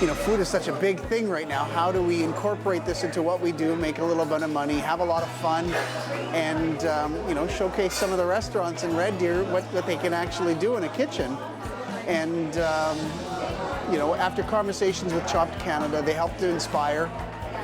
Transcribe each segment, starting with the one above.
food is such a big thing right now. How do we incorporate this into what we do, make a little bit of money, have a lot of fun, and showcase some of the restaurants in Red Deer what they can actually do in a kitchen. And after conversations with Chopped Canada, they helped to inspire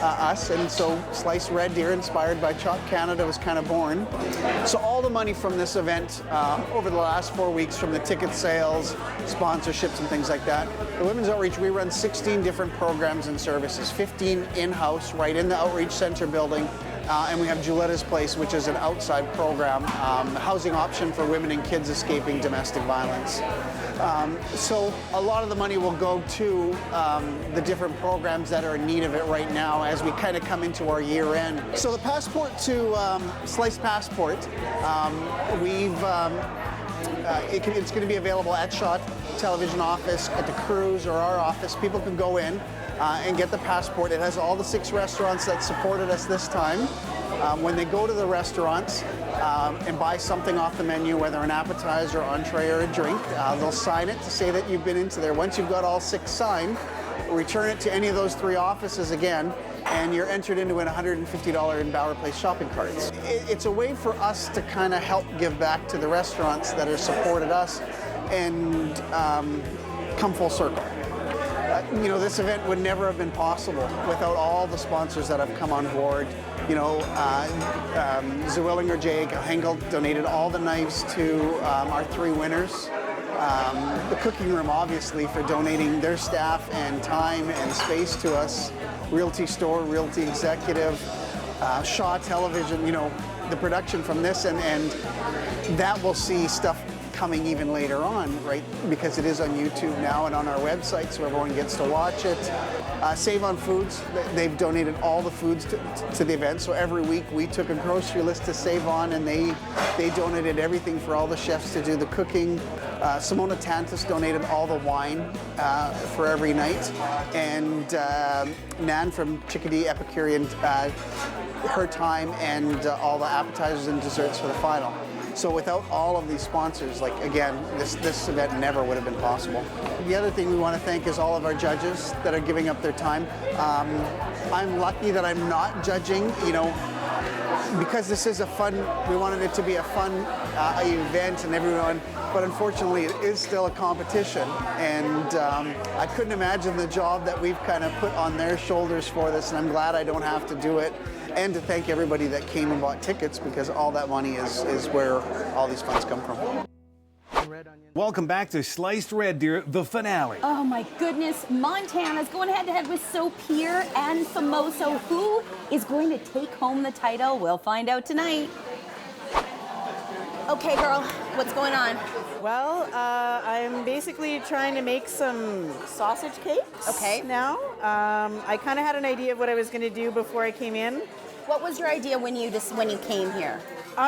us, and so Slice Red Deer, inspired by Chopped Canada, was kind of born. So all the money from this event over the last 4 weeks, from the ticket sales, sponsorships, and things like that, the Women's Outreach, we run 16 different programs and services, 15 in-house, right in the Outreach Center building, and we have Juletta's Place, which is an outside program, housing option for women and kids escaping domestic violence. So a lot of the money will go to the different programs that are in need of it right now as we kind of come into our year end. So the passport to Slice Passport, it's going to be available at Shaw Television office, at the Cruz, or our office. People can go in and get the passport. It has all the 6 restaurants that supported us this time. When they go to the restaurants and buy something off the menu, whether an appetizer, entree, or a drink, they'll sign it to say that you've been into there. Once you've got all 6 signed, return it to any of those 3 offices again, and you're entered into an $150 in Bauer Place shopping carts. It's a way for us to kind of help give back to the restaurants that have supported us and come full circle. This event would never have been possible without all the sponsors that have come on board. Zwillinger Jake Hengel donated all the knives to our 3 winners. The cooking room, obviously, for donating their staff and time and space to us. Realty Store, Realty Executive, Shaw Television, the production from this, and that will see stuff coming even later on, right? Because it is on YouTube now and on our website, so everyone gets to watch it. Save on Foods, they've donated all the foods to the event. So every week we took a grocery list to Save On, and they donated everything for all the chefs to do the cooking. Simona Tantis donated all the wine for every night, and Nan from Chickadee Epicurean, her time and all the appetizers and desserts for the final. So without all of these sponsors, again, this event never would have been possible. The other thing we want to thank is all of our judges that are giving up their time. I'm lucky that I'm not judging, because this is we wanted it to be a fun event and everyone, but unfortunately it is still a competition, and I couldn't imagine the job that we've kind of put on their shoulders for this, and I'm glad I don't have to do it. And to thank everybody that came and bought tickets, because all that money is where all these funds come from. Welcome back to Sliced Red Deer, the finale. Oh my goodness, Montana's going head-to-head with Sophear and Famoso. Who is going to take home the title? We'll find out tonight. Okay, girl, what's going on? Well, I'm basically trying to make some sausage cakes now. I kind of had an idea of what I was going to do before I came in. What was your idea when you came here?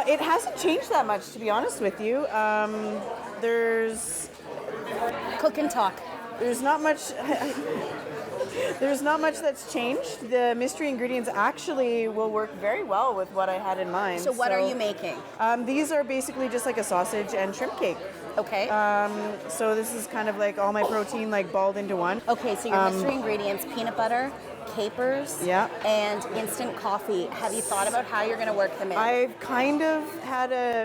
It hasn't changed that much, to be honest with you. There's Cook and talk. There's not much. There's not much that's changed. The mystery ingredients actually will work very well with what I had in mind. So what are you making? These are basically just like a sausage and shrimp cake. Okay. So this is kind of like all my protein balled into one. Okay, so your mystery ingredients: peanut butter, capers, yeah, and instant coffee. Have you thought about how you're going to work them in? I've kind of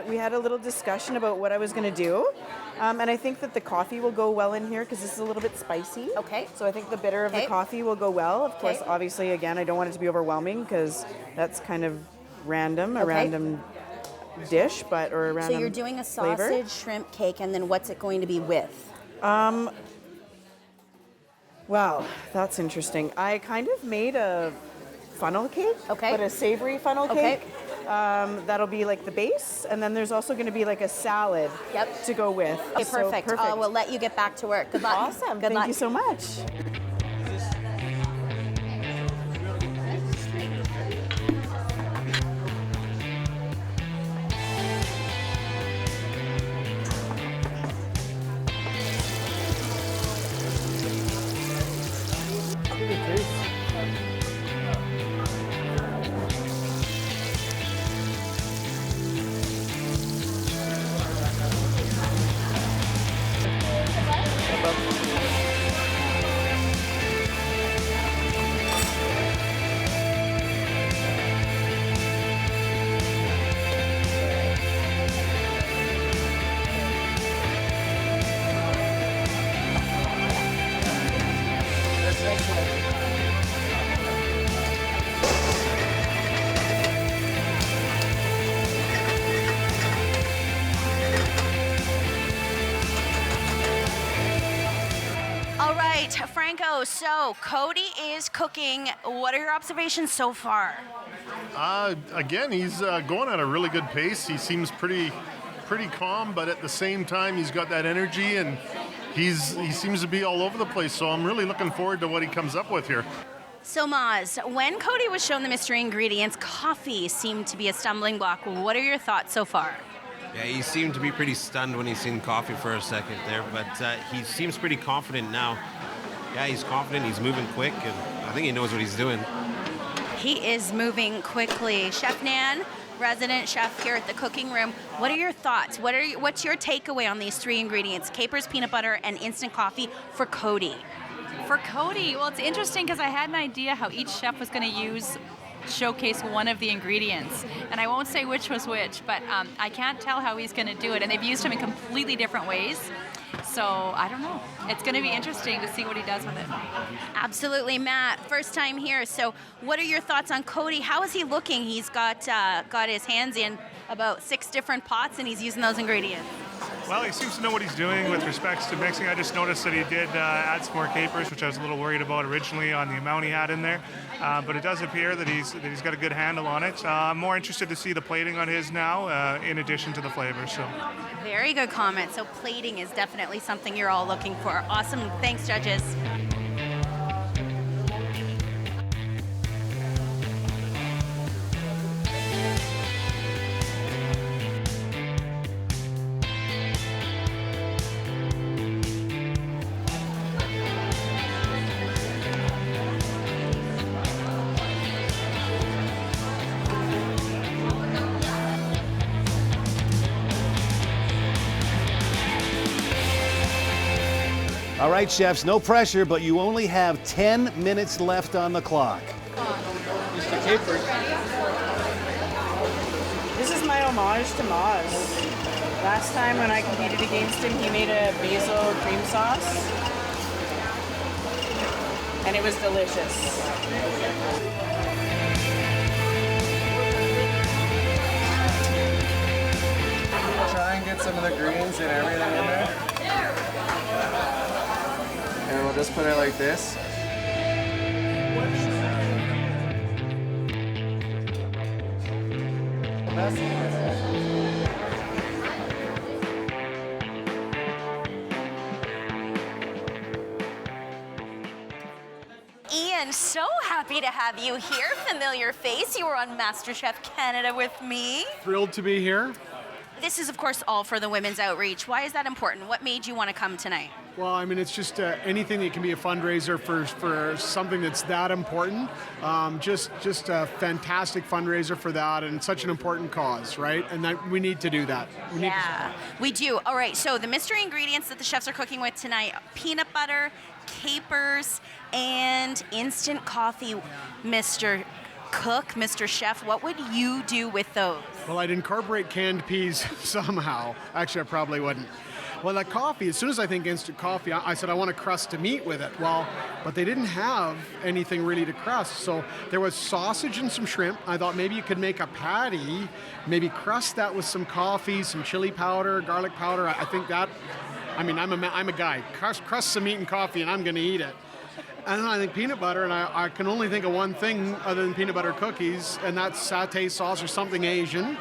we had a little discussion about what I was going to do. And I think that the coffee will go well in here because this is a little bit spicy. Okay. So I think the bitter of the coffee will go well. Of course, obviously, again, I don't want it to be overwhelming because that's kind of random, a random dish, or a random So you're doing a sausage flavor. shrimp cake, and then what's it going to be with? Wow, that's interesting. I kind of made a funnel cake, but a savory funnel cake. That'll be like the base, and then there's also going to be like a salad to go with. Okay, perfect. We'll let you get back to work. Good luck. Awesome. Good luck. Thank you so much. right, Franco, so Cody is cooking. What are your observations so far? Again, he's going at a really good pace. He seems pretty calm, but at the same time, he's got that energy, and he seems to be all over the place. So I'm really looking forward to what he comes up with here. So Maz, when Cody was shown the mystery ingredients, coffee seemed to be a stumbling block. What are your thoughts so far? Yeah, he seemed to be pretty stunned when he seen coffee for a second there, but he seems pretty confident now. Yeah, he's confident, he's moving quick, and I think he knows what he's doing. He is moving quickly. Chef Nan, resident chef here at the cooking room. What are your thoughts? What's your takeaway on these 3 ingredients? Capers, peanut butter, and instant coffee for Cody. For Cody, well, it's interesting because I had an idea how each chef was going to showcase one of the ingredients. And I won't say which was which, but I can't tell how he's going to do it. And they've used him in completely different ways. So I don't know. It's going to be interesting to see what he does with it. Absolutely, Matt. First time here. So what are your thoughts on Cody? How is he looking? He's got his hands in about 6 different pots, and he's using those ingredients. Well, he seems to know what he's doing with respects to mixing. I just noticed that he did add some more capers, which I was a little worried about originally on the amount he had in there. But it does appear that he's got a good handle on it. I'm more interested to see the plating on his now, in addition to the flavors. So. Very good comment. So plating is definitely something you're all looking for. Awesome. Thanks, judges. All right, chefs, no pressure, but you only have 10 minutes left on the clock. Mr. Capers. This is my homage to Maz. Last time when I competed against him, he made a basil cream sauce. And it was delicious. Try and get some of the greens and everything in there. And we'll just put it like this. Ian, so happy to have you here. Familiar face. You were on MasterChef Canada with me. Thrilled to be here. This is, of course, all for the women's outreach. Why is that important? What made you want to come tonight? Well, I mean, it's just anything that can be a fundraiser for something that's that important. Just a fantastic fundraiser for that, and such an important cause, right? And that we need to do that. We do. All right, so the mystery ingredients that the chefs are cooking with tonight: peanut butter, capers, and instant coffee. Mr. Cook, Mr. Chef, what would you do with those? Well, I'd incorporate canned peas somehow. Actually, I probably wouldn't. Well, that coffee, as soon as I think instant coffee, I said I want a crust to meat with it. Well, but they didn't have anything really to crust. So there was sausage and some shrimp. I thought maybe you could make a patty, maybe crust that with some coffee, some chili powder, garlic powder. I think that, I mean, I'm a guy. Crust some meat and coffee, and I'm going to eat it. And then I think peanut butter, and I can only think of one thing other than peanut butter cookies, and that's satay sauce or something Asian.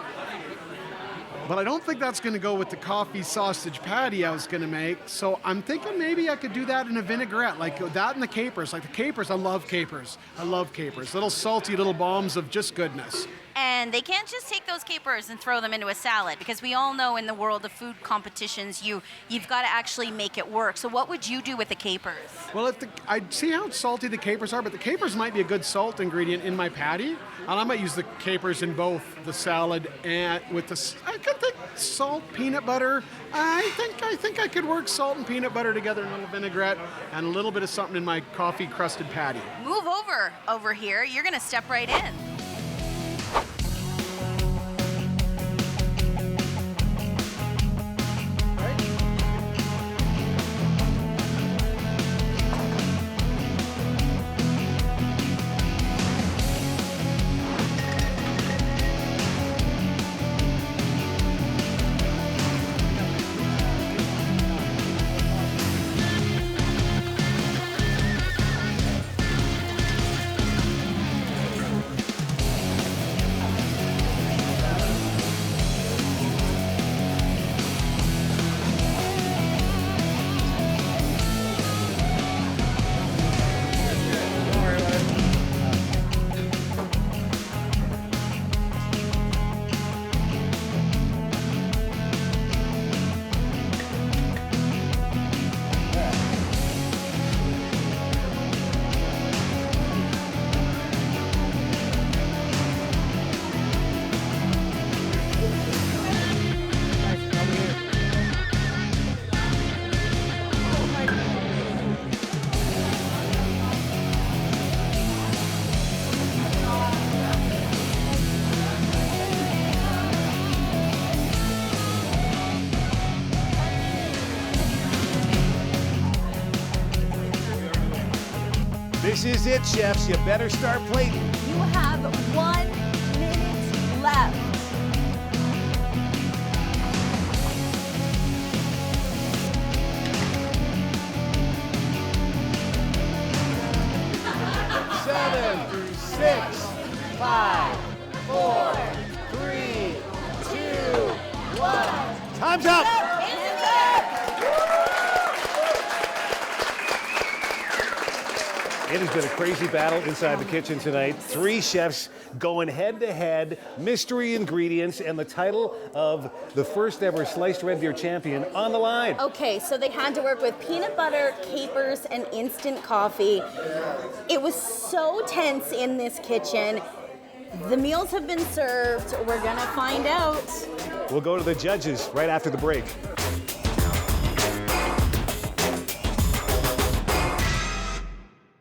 But I don't think that's going to go with the coffee sausage patty I was going to make. So I'm thinking maybe I could do that in a vinaigrette, like that and the capers. Like the capers, I love capers. I love capers. Little salty little bombs of just goodness. And they can't just take those capers and throw them into a salad, because we all know in the world of food competitions, you've got to actually make it work. So what would you do with the capers? Well, I'd see how salty the capers are, but the capers might be a good salt ingredient in my patty. And I might use the capers in both the salad and with I could think salt, peanut butter. I think I could work salt and peanut butter together in a little vinaigrette and a little bit of something in my coffee crusted patty. Move over here. You're going to step right in. This is it, chefs. You better start plating. You have 1 minute left. Seven, 6, 5, 4, 3, 2, 1. Time's up. It has been a crazy battle inside the kitchen tonight. 3 chefs going head-to-head, mystery ingredients, and the title of the first ever sliced red beer champion on the line. Okay, so they had to work with peanut butter, capers, and instant coffee. It was so tense in this kitchen. The meals have been served. We're gonna find out. We'll go to the judges right after the break.